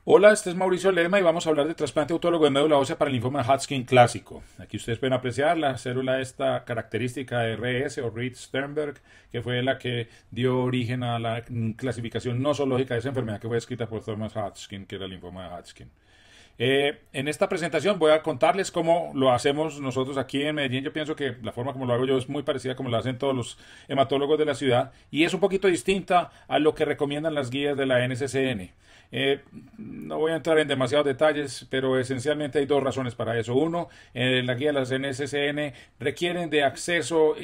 Hola, este es Mauricio Ledma y vamos a hablar de trasplante autólogo de médula ósea para el linfoma de Hodgkin clásico. Aquí ustedes pueden apreciar la célula esta característica de RS o Reed-Sternberg, que fue la que dio origen a la clasificación nosológica de esa enfermedad que fue escrita por Thomas Hodgkin, que era el linfoma de Hodgkin. En esta presentación voy a contarles cómo lo hacemos nosotros aquí en Medellín. Yo pienso que la forma como lo hago yo es muy parecida a como lo hacen todos los hematólogos de la ciudad y es un poquito distinta a lo que recomiendan las guías de la NCCN. No voy a entrar en demasiados detalles, pero esencialmente hay dos razones para eso. Uno, la guía de las NCCN requieren de acceso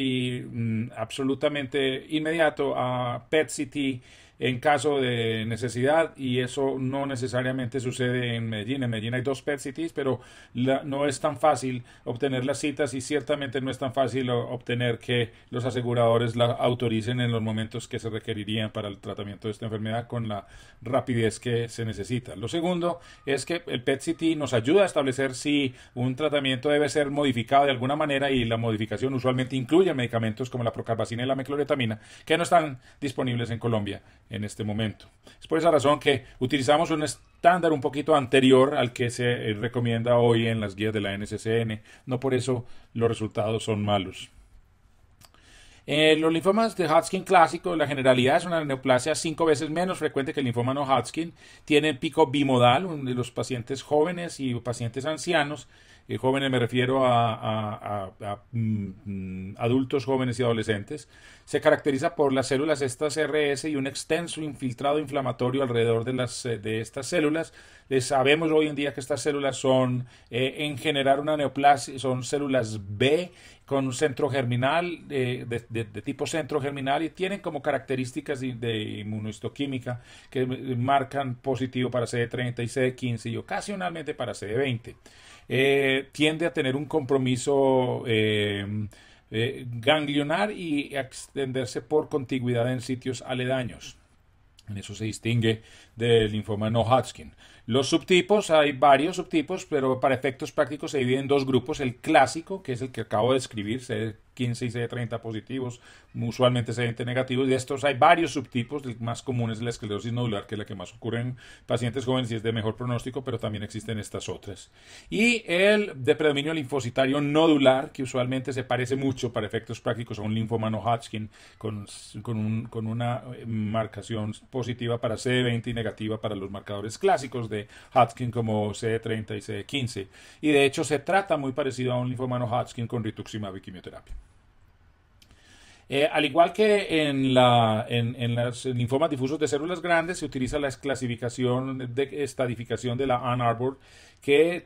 absolutamente inmediato a PET-CT en caso de necesidad y eso no necesariamente sucede en Medellín. En Medellín hay dos PET-CTs, pero no es tan fácil obtener las citas y ciertamente no es tan fácil obtener que los aseguradores la autoricen en los momentos que se requerirían para el tratamiento de esta enfermedad con la rapidez que se necesita. Lo segundo es que el PET-CT nos ayuda a establecer si un tratamiento debe ser modificado de alguna manera y la modificación usualmente incluye medicamentos como la procarbazina y la mecloretamina que no están disponibles en Colombia en este momento. Es por esa razón que utilizamos un estándar un poquito anterior al que se recomienda hoy en las guías de la NCCN. No por eso los resultados son malos. Los linfomas de Hodgkin clásico, la generalidad es una neoplasia 5 veces menos frecuente que el linfoma no Hodgkin. Tienen pico bimodal de los pacientes jóvenes y pacientes ancianos. Jóvenes me refiero a adultos jóvenes y adolescentes. Se caracteriza por las células estas RS y un extenso infiltrado inflamatorio alrededor de estas células. Sabemos hoy en día que estas células son en generar una neoplasia, son células B con un centro germinal de tipo centro germinal y tienen como características de inmunohistoquímica que marcan positivo para CD30 y CD15 y ocasionalmente para CD20. Tiende a tener un compromiso ganglionar y a extenderse por contigüidad en sitios aledaños. En eso se distingue del linfoma no Hodgkin. Los subtipos, hay varios subtipos, pero para efectos prácticos se dividen en dos grupos. El clásico, que es el que acabo de describir, CD15 y CD30 positivos, usualmente CD20 negativos. De estos hay varios subtipos. El más común es la esclerosis nodular, que es la que más ocurre en pacientes jóvenes y es de mejor pronóstico, pero también existen estas otras. Y el de predominio linfocitario nodular, que usualmente se parece mucho para efectos prácticos a un linfoma no Hodgkin, con una marcación positiva para CD20 y negativa para los marcadores clásicos de Hodgkin como CD30 y CD15. Y de hecho se trata muy parecido a un linfoma no Hodgkin con rituximab y quimioterapia. Al igual que en los linfomas difusos de células grandes, se utiliza la clasificación de estadificación de la Ann Arbor, que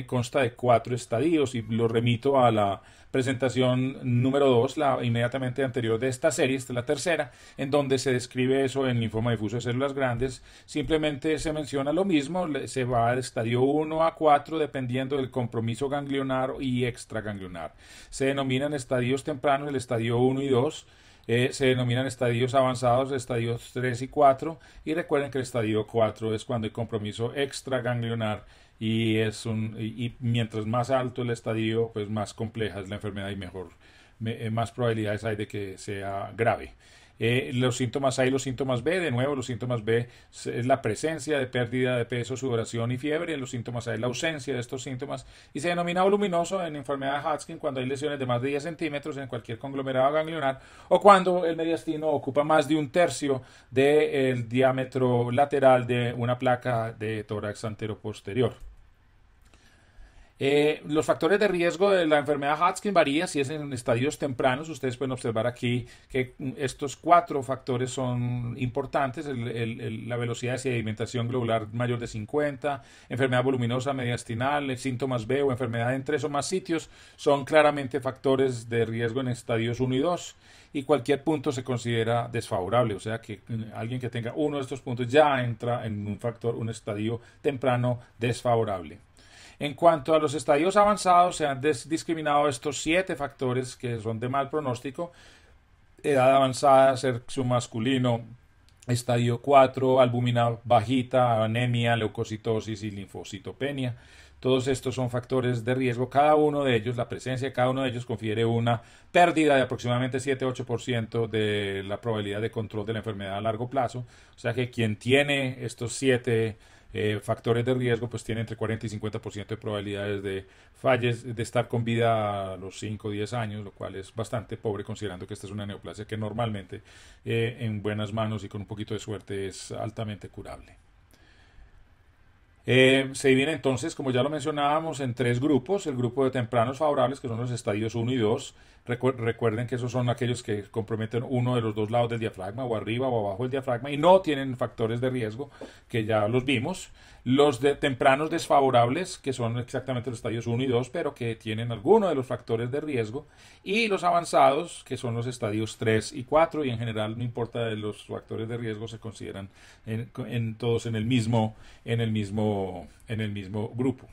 consta de 4 estadios, y lo remito a la presentación número 2, la inmediatamente anterior de esta serie, esta es la tercera, en donde se describe eso en linfoma difuso de células grandes. Simplemente se menciona lo mismo, se va del estadio 1 a 4 dependiendo del compromiso ganglionar y extraganglionar. Se denominan estadios tempranos el estadio 1 y 2. Se denominan estadios avanzados, estadios 3 y 4, y recuerden que el estadio 4 es cuando hay compromiso extraganglionar y mientras más alto el estadio, pues más compleja es la enfermedad y más probabilidades hay de que sea grave. Los síntomas hay los síntomas B, de nuevo los síntomas B es la presencia de pérdida de peso, sudoración y fiebre. En los síntomas A es la ausencia de estos síntomas y se denomina voluminoso en enfermedad de Hodgkin cuando hay lesiones de más de 10 centímetros en cualquier conglomerado ganglionar o cuando el mediastino ocupa más de un tercio del diámetro lateral de una placa de tórax anteroposterior. Los factores de riesgo de la enfermedad Hodgkin varía si es en estadios tempranos. Ustedes pueden observar aquí que estos 4 factores son importantes: la velocidad de sedimentación globular mayor de 50, enfermedad voluminosa mediastinal, síntomas B o enfermedad en 3 o más sitios son claramente factores de riesgo en estadios 1 y 2. Y cualquier punto se considera desfavorable, o sea que alguien que tenga uno de estos puntos ya entra en un estadio temprano desfavorable. En cuanto a los estadios avanzados, se han discriminado estos 7 factores que son de mal pronóstico: edad avanzada, sexo masculino, estadio 4, albúmina bajita, anemia, leucocitosis y linfocitopenia. Todos estos son factores de riesgo. Cada uno de ellos, la presencia de cada uno de ellos confiere una pérdida de aproximadamente 7-8% de la probabilidad de control de la enfermedad a largo plazo. O sea que quien tiene estos 7 factores de riesgo, pues tiene entre 40 y 50% de probabilidades de estar con vida a los 5 o 10 años, lo cual es bastante pobre considerando que esta es una neoplasia que normalmente en buenas manos y con un poquito de suerte es altamente curable. Se divide entonces, como ya lo mencionábamos, en tres grupos. El grupo de tempranos favorables, que son los estadios 1 y 2. Recuerden que esos son aquellos que comprometen uno de los dos lados del diafragma, o arriba o abajo del diafragma, y no tienen factores de riesgo, que ya los vimos. Los de tempranos desfavorables, que son exactamente los estadios 1 y 2, pero que tienen alguno de los factores de riesgo. Y los avanzados, que son los estadios 3 y 4, y en general no importa de los factores de riesgo, se consideran todos en el mismo grupo.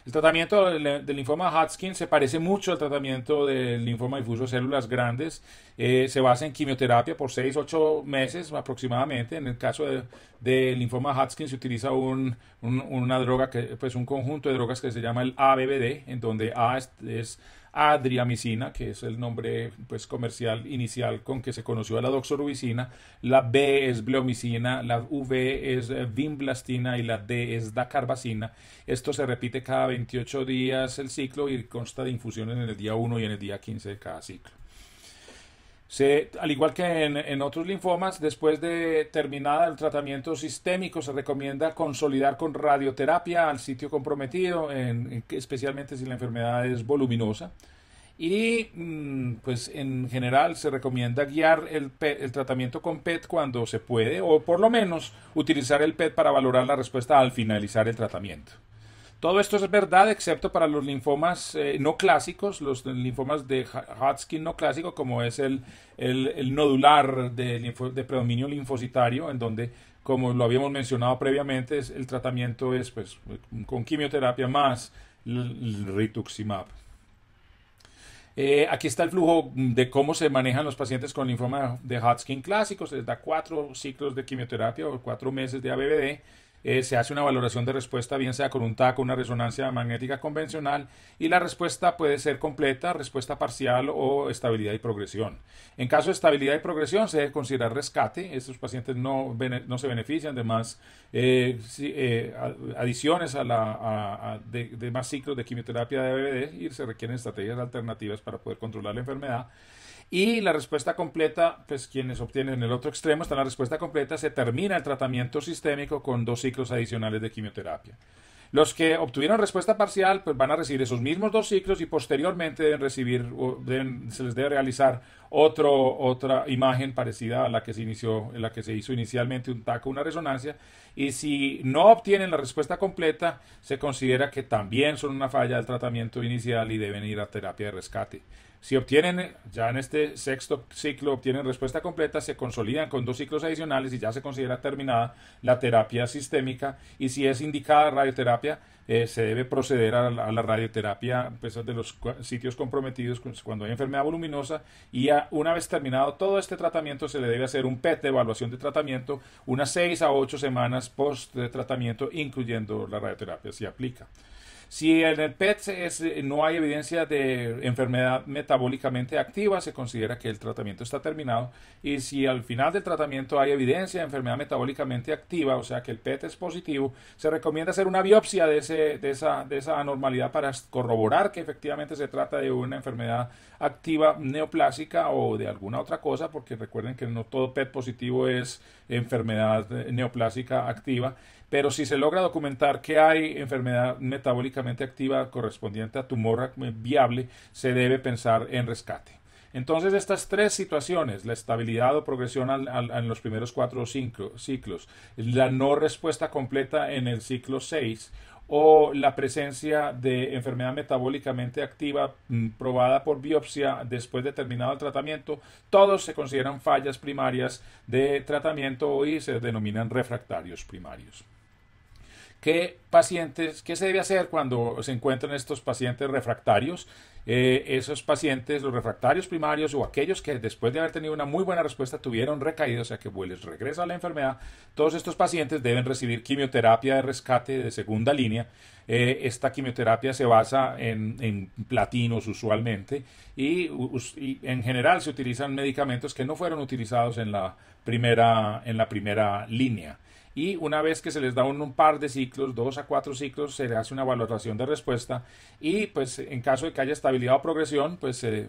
El tratamiento del linfoma Hodgkin se parece mucho al tratamiento del linfoma difuso de células grandes. Se basa en quimioterapia por 6-8 meses aproximadamente. En el caso del linfoma Hodgkin se utiliza una droga, pues un conjunto de drogas que se llama el ABBD, en donde A es adriamicina, que es el nombre pues comercial inicial con que se conoció a la doxorubicina, la B es bleomicina, la V es vinblastina y la D es dacarbazina. Esto se repite cada 28 días el ciclo y consta de infusiones en el día 1 y en el día 15 de cada ciclo. Al igual que en otros linfomas, después de terminada el tratamiento sistémico, se recomienda consolidar con radioterapia al sitio comprometido, especialmente si la enfermedad es voluminosa. Y pues en general se recomienda guiar el tratamiento con PET cuando se puede, o por lo menos utilizar el PET para valorar la respuesta al finalizar el tratamiento. Todo esto es verdad excepto para los linfomas no clásicos, los linfomas de Hodgkin no clásico, como es el nodular de predominio linfocitario, en donde, como lo habíamos mencionado previamente, el tratamiento es pues, con quimioterapia más el rituximab. Aquí está el flujo de cómo se manejan los pacientes con linfoma de Hodgkin clásico. Se les da 4 ciclos de quimioterapia o 4 meses de ABBD. Se hace una valoración de respuesta, bien sea con un TAC o una resonancia magnética convencional, y la respuesta puede ser completa, respuesta parcial o estabilidad y progresión. En caso de estabilidad y progresión se debe considerar rescate. Estos pacientes no se benefician de más adiciones de más ciclos de quimioterapia de ABBD y se requieren estrategias alternativas para poder controlar la enfermedad. Y la respuesta completa, pues quienes obtienen en el otro extremo está la respuesta completa, se termina el tratamiento sistémico con 2 ciclos adicionales de quimioterapia. Los que obtuvieron respuesta parcial pues van a recibir esos mismos 2 ciclos y posteriormente se les debe realizar otra imagen parecida a la que se hizo inicialmente, un TAC o una resonancia, y si no obtienen la respuesta completa se considera que también son una falla del tratamiento inicial y deben ir a terapia de rescate. Si obtienen, ya en este 6º ciclo, obtienen respuesta completa, se consolidan con 2 ciclos adicionales y ya se considera terminada la terapia sistémica. Y si es indicada radioterapia, se debe proceder a la radioterapia pues, de los sitios comprometidos cuando hay enfermedad voluminosa. Y una vez terminado todo este tratamiento, se le debe hacer un PET de evaluación de tratamiento unas 6 a 8 semanas post tratamiento, incluyendo la radioterapia, si aplica. Si en el PET no hay evidencia de enfermedad metabólicamente activa, se considera que el tratamiento está terminado. Y si al final del tratamiento hay evidencia de enfermedad metabólicamente activa, o sea que el PET es positivo, se recomienda hacer una biopsia de esa anormalidad para corroborar que efectivamente se trata de una enfermedad activa neoplásica o de alguna otra cosa, porque recuerden que no todo PET positivo es enfermedad neoplásica activa. Pero si se logra documentar que hay enfermedad metabólicamente activa correspondiente a tumor viable, se debe pensar en rescate. Entonces, estas 3 situaciones, la estabilidad o progresión en los primeros 4 o 5 ciclos, la no respuesta completa en el ciclo 6, o la presencia de enfermedad metabólicamente activa probada por biopsia después de terminado el tratamiento, todos se consideran fallas primarias de tratamiento y se denominan refractarios primarios. ¿Qué se debe hacer cuando se encuentran estos pacientes refractarios? Esos pacientes, los refractarios primarios o aquellos que después de haber tenido una muy buena respuesta tuvieron recaída, o sea que les regresa la enfermedad, todos estos pacientes deben recibir quimioterapia de rescate de segunda línea. Esta quimioterapia se basa en platinos usualmente y en general se utilizan medicamentos que no fueron utilizados en la primera línea. y una vez que se les da un par de ciclos, 2 a 4 ciclos, se le hace una valoración de respuesta y pues en caso de que haya estabilidad o progresión, pues se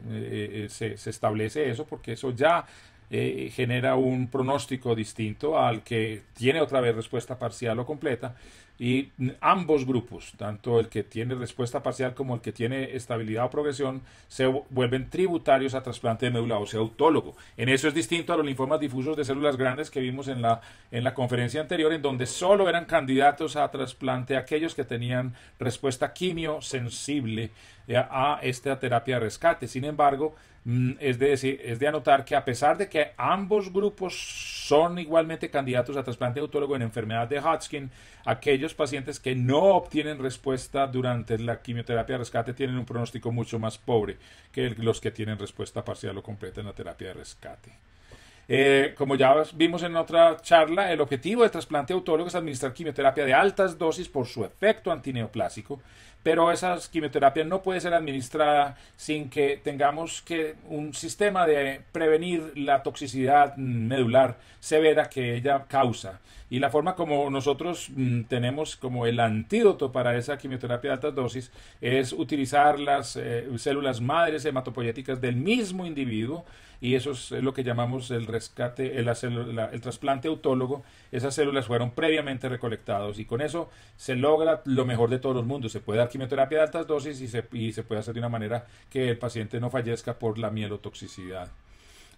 establece eso porque eso ya genera un pronóstico distinto al que tiene otra vez respuesta parcial o completa y ambos grupos, tanto el que tiene respuesta parcial como el que tiene estabilidad o progresión, se vuelven tributarios a trasplante de médula ósea autólogo. En eso es distinto a los linfomas difusos de células grandes que vimos en la conferencia anterior, en donde solo eran candidatos a trasplante aquellos que tenían respuesta quimiosensible a esta terapia de rescate. Sin embargo, es de anotar que a pesar de que ambos grupos son igualmente candidatos a trasplante autólogo en enfermedad de Hodgkin, aquellos pacientes que no obtienen respuesta durante la quimioterapia de rescate tienen un pronóstico mucho más pobre que los que tienen respuesta parcial o completa en la terapia de rescate. Como ya vimos en otra charla, el objetivo del trasplante autólogo es administrar quimioterapia de altas dosis por su efecto antineoplásico, pero esa quimioterapia no puede ser administrada sin que tengamos un sistema de prevenir la toxicidad medular severa que ella causa. Y la forma como nosotros tenemos como el antídoto para esa quimioterapia de altas dosis es utilizar las células madres hematopoyéticas del mismo individuo, y eso es lo que llamamos el rescate, el trasplante autólogo. Esas células fueron previamente recolectadas y con eso se logra lo mejor de todos los mundos. Se puede dar quimioterapia de altas dosis y se puede hacer de una manera que el paciente no fallezca por la mielotoxicidad.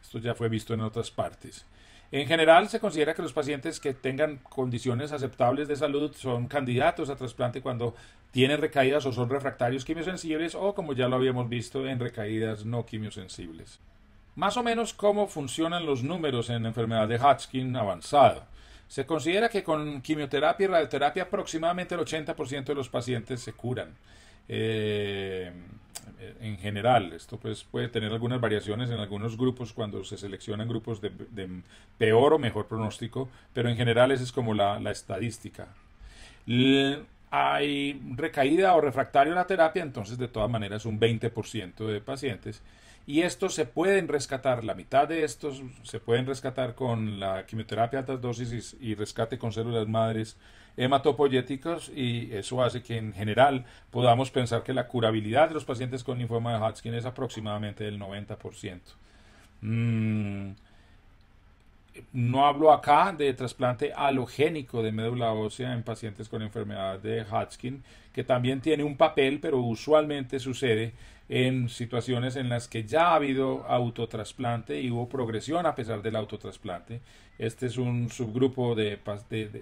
Esto ya fue visto en otras partes. En general, se considera que los pacientes que tengan condiciones aceptables de salud son candidatos a trasplante cuando tienen recaídas o son refractarios quimiosensibles o, como ya lo habíamos visto, en recaídas no quimiosensibles. Más o menos cómo funcionan los números en la enfermedad de Hodgkin avanzada. Se considera que con quimioterapia y radioterapia aproximadamente el 80% de los pacientes se curan. En general, esto pues puede tener algunas variaciones en algunos grupos cuando se seleccionan grupos de peor o mejor pronóstico, pero en general esa es como la estadística. Hay recaída o refractario a la terapia, entonces de todas maneras un 20% de pacientes. Y estos se pueden rescatar, la mitad de estos se pueden rescatar con la quimioterapia a altas dosis y rescate con células madres hematopoyéticas, y eso hace que en general podamos pensar que la curabilidad de los pacientes con linfoma de Hodgkin es aproximadamente del 90%. No hablo acá de trasplante halogénico de médula ósea en pacientes con enfermedad de Hodgkin, que también tiene un papel, pero usualmente sucede en situaciones en las que ya ha habido autotrasplante y hubo progresión a pesar del autotrasplante. Este es un subgrupo de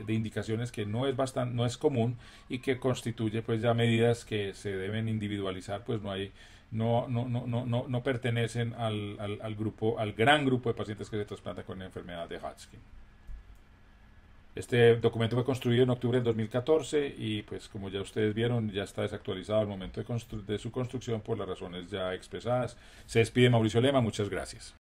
indicaciones que no es común y que constituye pues ya medidas que se deben individualizar, pues no pertenecen al gran grupo de pacientes que se trasplantan con la enfermedad de Hodgkin. Este documento fue construido en octubre del 2014 y pues como ya ustedes vieron ya está desactualizado al momento de su construcción por las razones ya expresadas. Se despide Mauricio Lema, muchas gracias.